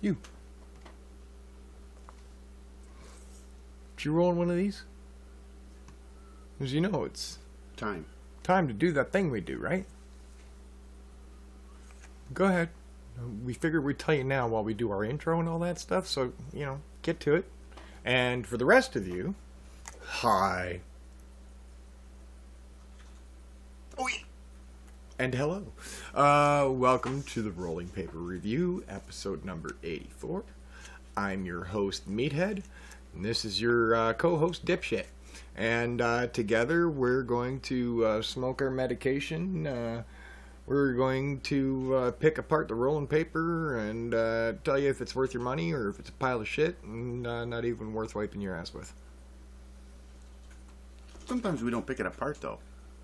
You. Did you roll one of these? As you know, it's Time. time to do that thing we do, right? Go ahead. We figured we'd tell you now while we do our intro and all that stuff, so, get to it. And for the rest of you, hi. Oh, yeah. And hello. Welcome to the Rolling Paper Review, episode number 84. I'm your host, Meathead, and this is your co-host, Dipshit. And together we're going to smoke our medication. We're going to pick apart the rolling paper and tell you if it's worth your money or if it's a pile of shit and not even worth wiping your ass with. Sometimes we don't pick it apart, though.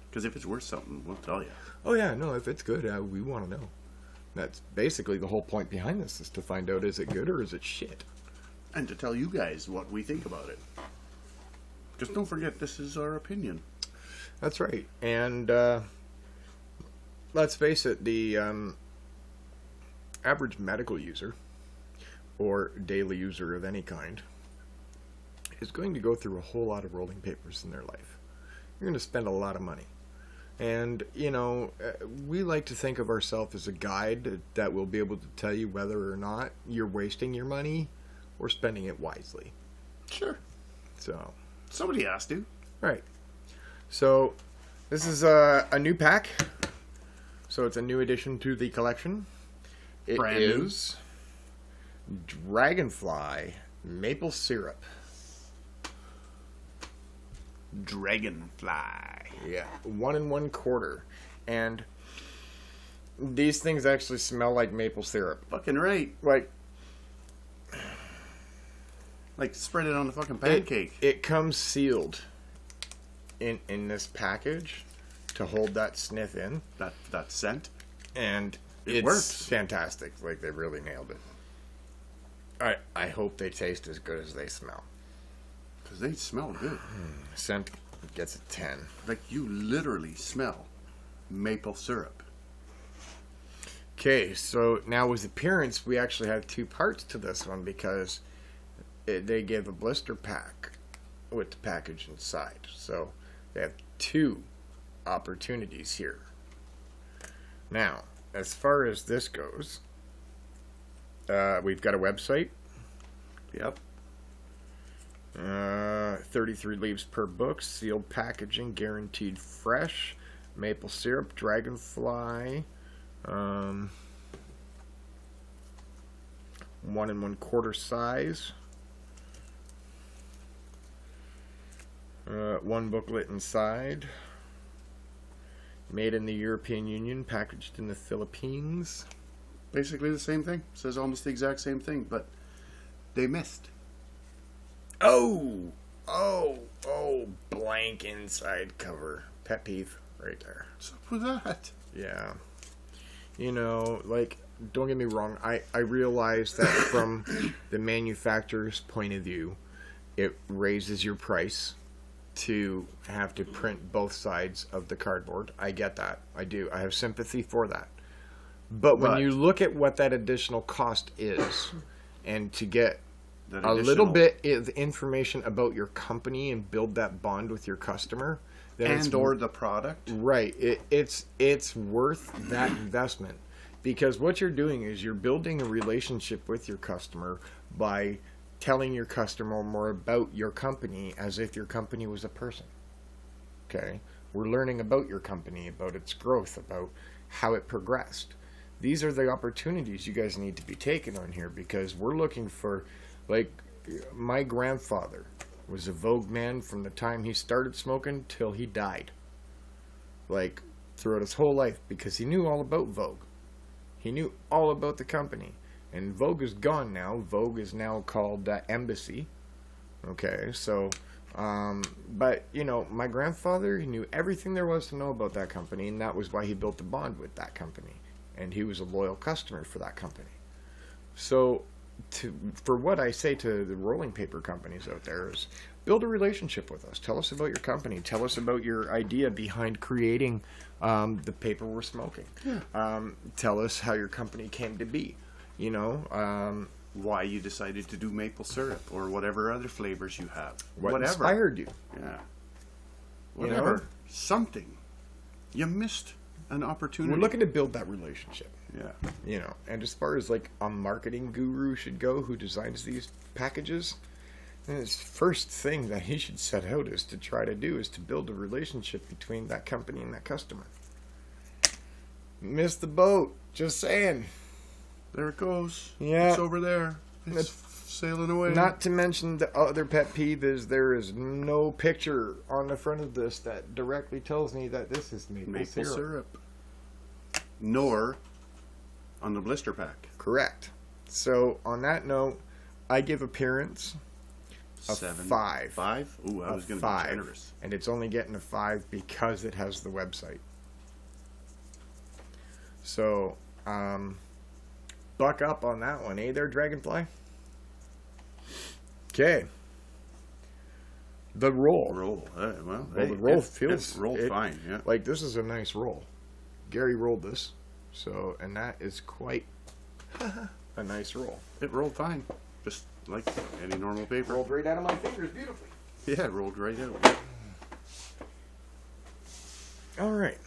Because if it's worth something, we'll tell you. Oh yeah, no, if it's good, we want to know. That's basically the whole point behind this, is to find out, is it good or is it shit? And to tell you guys what we think about it. Just don't forget, this is our opinion. That's right. And let's face it, the average medical user or daily user of any kind is going to go through a whole lot of rolling papers in their life. You're going to spend a lot of money. And, we like to think of ourselves as a guide that will be able to tell you whether or not you're wasting your money or spending it wisely. Sure. So, Somebody has to. right. So, this is a new pack. So, it's a new addition to the collection. It Brand new. is Dragonfly Maple Syrup. Dragonfly. Yeah, 1 1/4. And these things actually smell like maple syrup. Fucking right. Like spread it on the fucking pancake. It comes sealed in this package to hold that sniff in. That scent. And It it's works. fantastic. Like, they really nailed it. I hope they taste as good as they smell. Because they smell good. Scent gets a 10. Like, you literally smell maple syrup. Okay, so now with appearance, we actually have two parts to this one because they gave a blister pack with the package inside. So they have two opportunities here. Now, as far as this goes, we've got a website. Yep. 33 leaves per book, sealed packaging, guaranteed fresh, maple syrup, dragonfly, 1 1/4 size, one booklet inside, made in the European Union, packaged in the Philippines. Basically the same thing. Says almost the exact same thing, but they missed. Oh, blank inside cover. Pet peeve right there. What's up with that? Yeah. Don't get me wrong. I realize that from the manufacturer's point of view, it raises your price to have to print both sides of the cardboard. I get that. I do. I have sympathy for that. But when you look at what that additional cost is, and to get a little bit of information about your company and build that bond with your customer, then or the product. Right. It's worth that investment, because what you're doing is you're building a relationship with your customer by telling your customer more about your company as if your company was a person. Okay? We're learning about your company, about its growth, about how it progressed. These are the opportunities you guys need to be taking on here, because we're looking for, my grandfather was a Vogue man from the time he started smoking till he died. Throughout his whole life, because he knew all about Vogue. He knew all about the company. And Vogue is gone now. Vogue is now called Embassy. Okay, so, but, my grandfather, he knew everything there was to know about that company, and that was why he built a bond with that company. And he was a loyal customer for that company. So, for what I say to the rolling paper companies out there is, build a relationship with us. Tell us about your company. Tell us about your idea behind creating the paper we're smoking. Yeah. Tell us how your company came to be. why you decided to do maple syrup or whatever other flavors you have. What Whatever. inspired you? Yeah. You know? Whatever. Something. You missed an opportunity. We're looking to build that relationship. Yeah. You know, and as far as like a marketing guru should go who designs these packages, his first thing that he should set out is to try to do is to build a relationship between that company and that customer. Missed the boat. Just saying. There it goes. Yeah. It's over there. It's sailing away. Not to mention the other pet peeve is there is no picture on the front of this that directly tells me that this is maple syrup. Nor on the blister pack. Correct. So on that note, I give appearance a 7. 5. 5? Ooh, I was going to be generous. And it's only getting a 5 because it has the website. So, buck up on that one, eh there, Dragonfly? Okay. The roll. Roll. Well, The roll feels... It rolled fine, yeah. Like, this is a nice roll. Gary rolled this. So, and that is quite a nice roll. It rolled fine. Just like any normal paper. Rolled right out of my fingers beautifully. Yeah, it rolled right out. All right.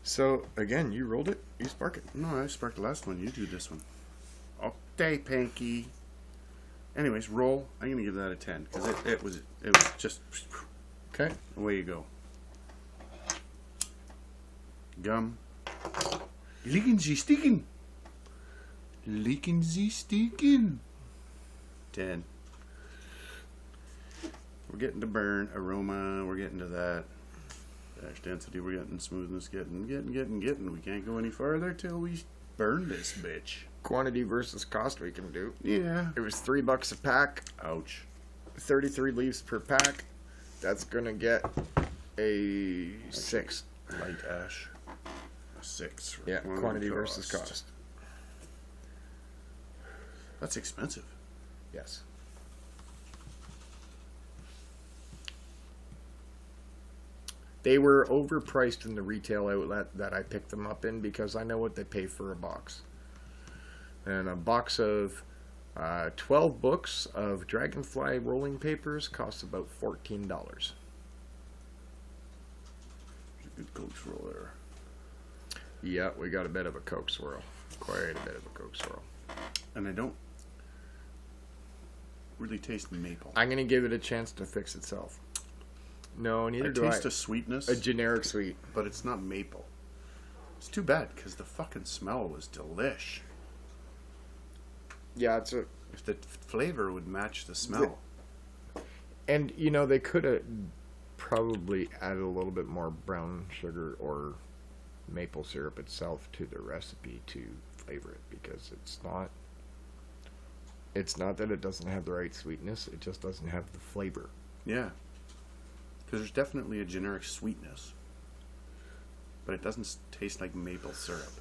So, again, you rolled it. You spark it. No, I sparked the last one. You do this one. Okay, Panky. Anyways, roll. I'm going to give that a 10. Because it was just... Okay. Away you go. Gum. Leaking sie stinken. Leaking sie stinken. 10. We're getting to burn, aroma, we're getting to that. Ash density, we're getting smoothness, getting. We can't go any farther till we burn this bitch. Quantity versus cost we can do. Yeah. It was $3 a pack. Ouch. 33 leaves per pack. That's gonna get a 6. Light ash. A 6. For Yeah, quantity versus cost. That's expensive. Yes. They were overpriced in the retail outlet that I picked them up in because I know what they pay for a box. And a box of 12 books of Dragonfly rolling papers costs about $14. Good Coke swirl there. Yeah, we got a bit of a Coke swirl. Quite a bit of a Coke swirl. And I don't really taste maple. I'm going to give it a chance to fix itself. No, neither do I. I taste a sweetness. A generic sweet. But it's not maple. It's too bad, because the fucking smell was delish. Yeah, it's a... If the flavor would match the smell. And, you know, they could have probably added a little bit more brown sugar or maple syrup itself to the recipe to flavor it, because it's not that it doesn't have the right sweetness, it just doesn't have the flavor. Yeah. Because there's definitely a generic sweetness. But it doesn't taste like maple syrup.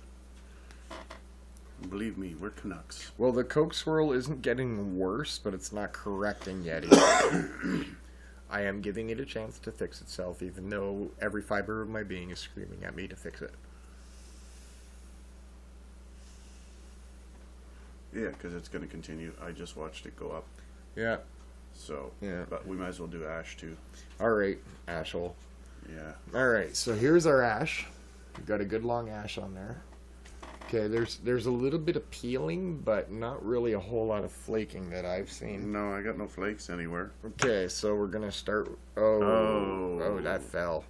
Believe me, we're Canucks. Well, the Coke swirl isn't getting worse, but it's not correcting yet either. I am giving it a chance to fix itself, even though every fiber of my being is screaming at me to fix it. Yeah, because it's going to continue. I just watched it go up. Yeah. So, yeah. But we might as well do ash too. All right, ashhole. Yeah. All right, so here's our ash. We've got a good long ash on there. Okay, there's a little bit of peeling, but not really a whole lot of flaking that I've seen. No, I got no flakes anywhere. Okay, so we're gonna start. Oh, that fell.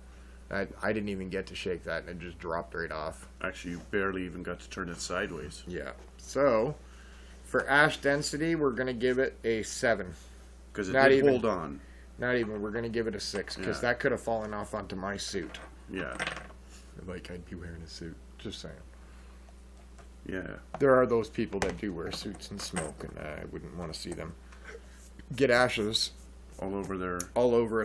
I didn't even get to shake that, and it just dropped right off. Actually, you barely even got to turn it sideways. Yeah. So, for ash density, we're gonna give it a 7. Because it did hold on. Not even. We're gonna give it a 6 because that could have fallen off onto my suit. Yeah. Like I'd be wearing a suit. Just saying. Yeah. There are those people that do wear suits and smoke, and I wouldn't want to see them get ashes all over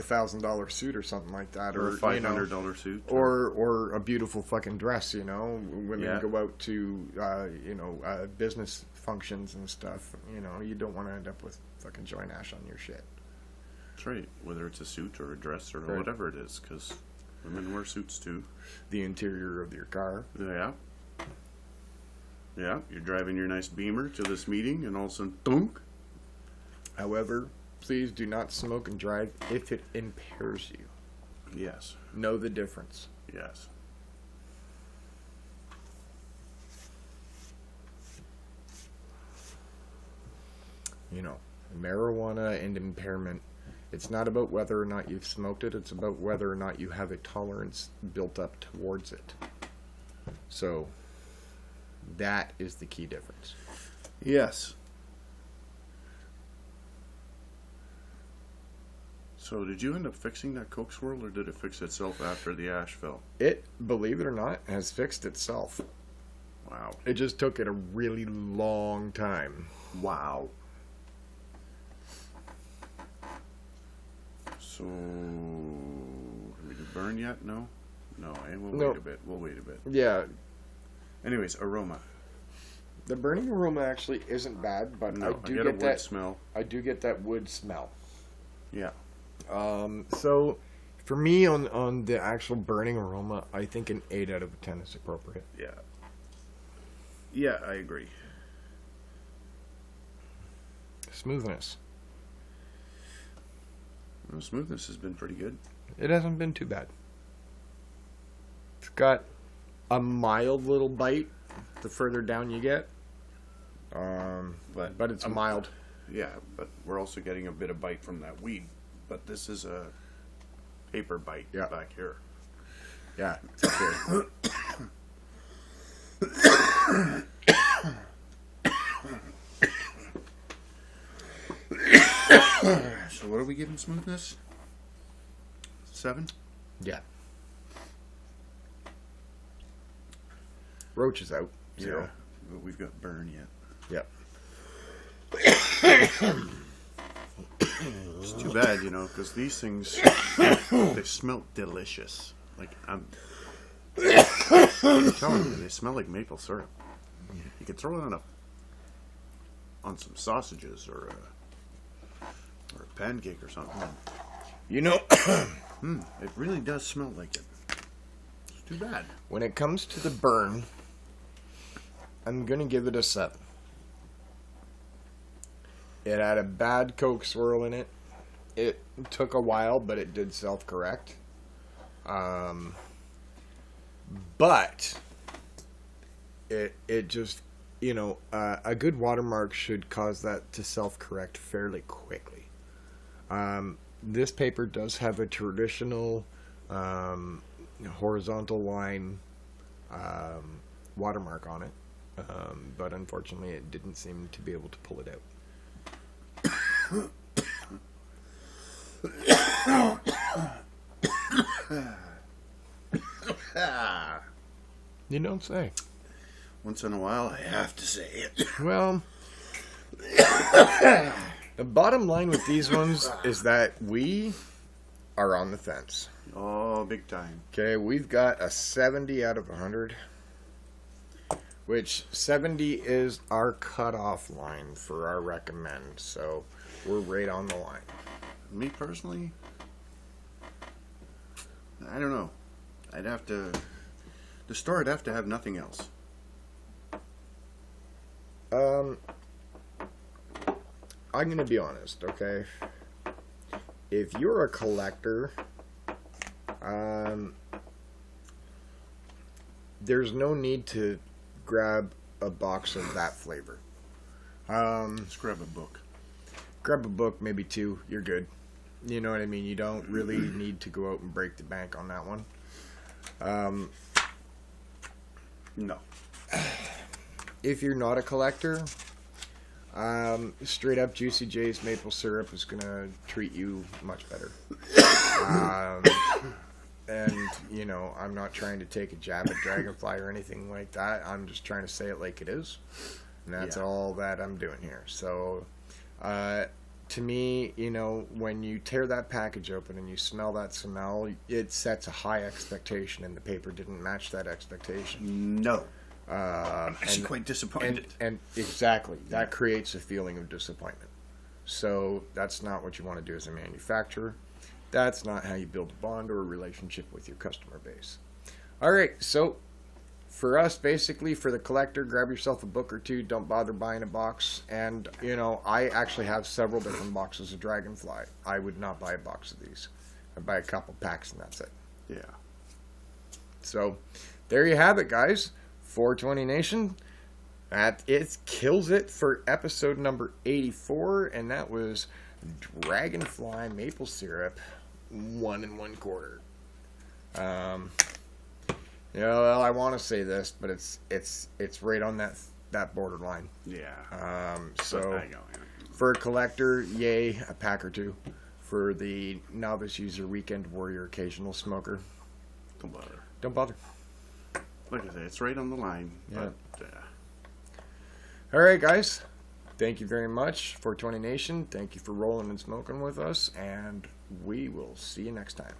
$1,000 suit or something like that, or a $500 suit, or a beautiful fucking dress. You know, women go out to business functions and stuff. You know, you don't want to end up with fucking joint ash on your shit. That's right. Whether it's a suit or a dress or whatever it is, because women wear suits too. The interior of your car. Yeah. Yeah, you're driving your nice Beamer to this meeting, and all of a sudden, thunk. However, please do not smoke and drive if it impairs you. Yes. Know the difference. Yes. You know, marijuana and impairment, it's not about whether or not you've smoked it, it's about whether or not you have a tolerance built up towards it. So, that is the key difference. Yes. So, did you end up fixing that Coke swirl, or did it fix itself after the ash fell? It, believe it or not, has fixed itself. Wow. It just took it a really long time. Wow. So, can we do burn yet? No? No, and we'll wait a bit. We'll wait a bit. Yeah, Anyways, aroma. the burning aroma actually isn't bad, but No, I do get a get wood that. smell. I do get that wood smell. Yeah. So for me on the actual burning aroma, I think an 8 out of 10 is appropriate. Yeah. Yeah, I agree. Smoothness. Well, smoothness has been pretty good. It hasn't been too bad. It's got a mild little bite the further down you get. But it's mild. Yeah, but we're also getting a bit of bite from that weed. But this is a paper bite back here. Yeah, it's okay. So what are we giving smoothness? 7? Yeah. Roach is out. 0. Yeah, but we've got burn yet. Yep. It's too bad, because these things, they smell delicious. Like, I'm telling you, they smell like maple syrup. You could throw it on some sausages or a pancake or something. It really does smell like it. It's too bad. When it comes to the burn, I'm going to give it a 7. It had a bad Coke swirl in it. It took a while, but it did self-correct. But it just, a good watermark should cause that to self-correct fairly quickly. This paper does have a traditional horizontal line watermark on it, but unfortunately it didn't seem to be able to pull it out. You don't say. Once in a while, I have to say it. Well, the bottom line with these ones is that we are on the fence. Oh, big time. Okay, we've got a 70 out of 100, which 70 is our cutoff line for our recommend, so we're right on the line. Me personally, I don't know. The store would have to have nothing else. I'm going to be honest, okay? If you're a collector, there's no need to grab a box of that flavor. Let's grab a book. Grab a book, maybe 2, you're good. You know what I mean? You don't really need to go out and break the bank on that one. No. If you're not a collector, straight up Juicy J's maple syrup is going to treat you much better. And, I'm not trying to take a jab at Dragonfly or anything like that. I'm just trying to say it like it is. And that's all that I'm doing here. So, to me, when you tear that package open and you smell that smell, it sets a high expectation, and the paper didn't match that expectation. No. I'm actually quite disappointed. And exactly, that creates a feeling of disappointment. So that's not what you want to do as a manufacturer. That's not how you build a bond or a relationship with your customer base. All right, so for us, basically, for the collector, grab yourself a book or two. Don't bother buying a box. And, you know, I actually have several different boxes of Dragonfly. I would not buy a box of these. I'd buy a couple packs and that's it. Yeah. So, there you have it, guys. 420 Nation. It kills it for episode number 84. And that was Dragonfly Maple Syrup 1 1/4. You know, well, I want to say this, but it's right on that borderline. Yeah. So for a collector, yay, a pack or two. For the novice user, weekend warrior, occasional smoker, Don't bother. don't bother. Like I say, it's right on the line. Yeah. But, All right, guys. Thank you very much, 420 Nation. Thank you for rolling and smoking with us, and we will see you next time.